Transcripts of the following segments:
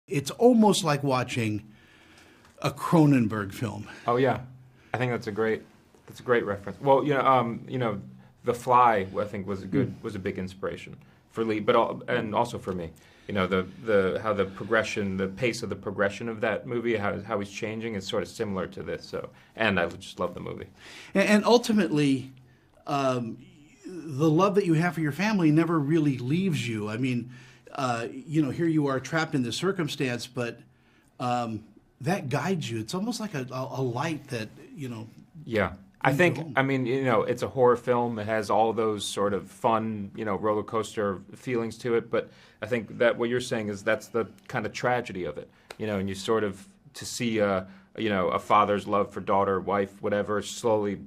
It's almost like watching a Cronenberg film. Oh yeah, I think that's a great reference. Well, The Fly I think was a big inspiration for Lee, and also for me. The how the progression, the pace of the progression of that movie, how he's changing is sort of similar to this. So, and I just love the movie. And ultimately, the love that you have for your family never really leaves you. I mean, here you are trapped in this circumstance, but that guides you. It's almost like a light that, Yeah. I mean, it's a horror film. It has all those sort of fun, roller coaster feelings to it. But I think that what you're saying is that's the kind of tragedy of it, and you sort of to see a father's love for daughter, wife, whatever, slowly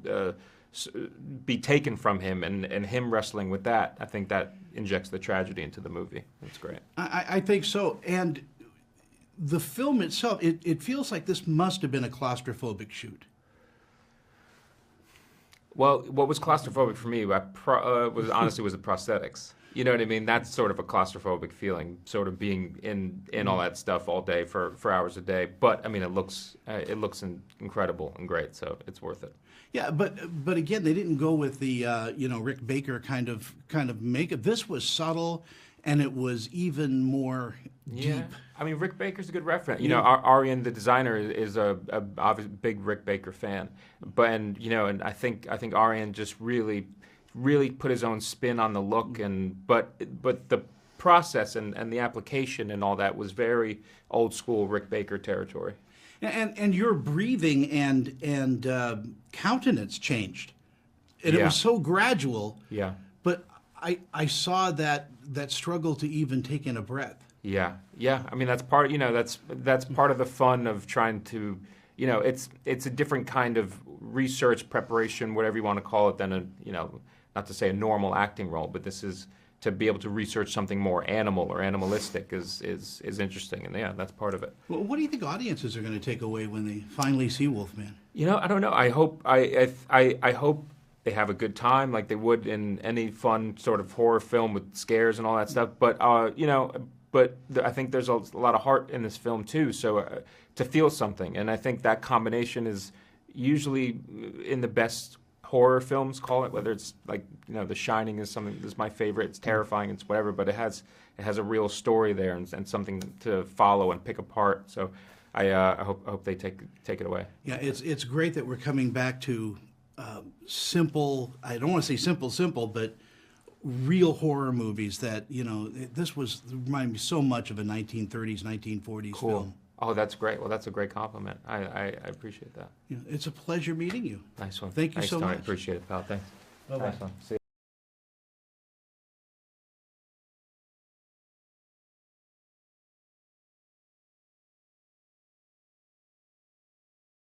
be taken from him, and him wrestling with that. I think that injects the tragedy into the movie. That's great. I think so. And the film itself, it feels like this must have been a claustrophobic shoot. Well, what was claustrophobic for me was honestly the prosthetics. You know what I mean? That's sort of a claustrophobic feeling, sort of being in all that stuff all day for hours a day. But I mean, it looks incredible and great, so it's worth it. Yeah, but again, they didn't go with the Rick Baker kind of makeup. This was subtle, and it was even more deep. Yeah, I mean, Rick Baker's a good reference. Arian, the designer, is a obviously big Rick Baker fan. And I think Arian just really put his own spin on the look, but the process and the application and all that was very old school Rick Baker territory. And your breathing and countenance changed, and it was so gradual. Yeah. But I saw that struggle to even take in a breath. Yeah. I mean, that's part. That's part of the fun of trying to. It's a different kind of research preparation, whatever you want to call it, than not to say a normal acting role, but this is to be able to research something more animal or animalistic is interesting, and yeah, that's part of it. Well, what do you think audiences are going to take away when they finally see Wolfman? I don't know. I hope they have a good time, like they would in any fun sort of horror film with scares and all that stuff. But I think there's a lot of heart in this film too. So to feel something, and I think that combination is usually in the best horror films, call it, whether it's like The Shining is my favorite. It's terrifying, it's whatever, but it has a real story there and something to follow and pick apart. So I hope they take it away. Yeah, it's great that we're coming back to simple. I don't want to say simple, but real horror movies that this reminded me so much of a 1930s, 1940s Cool. film. Oh, that's great. Well, that's a great compliment. I appreciate that. It's a pleasure meeting you. Nice one. Thank you Thanks, so Tony. much. Appreciate it, pal. Thanks. Bye-bye. Nice one. See you.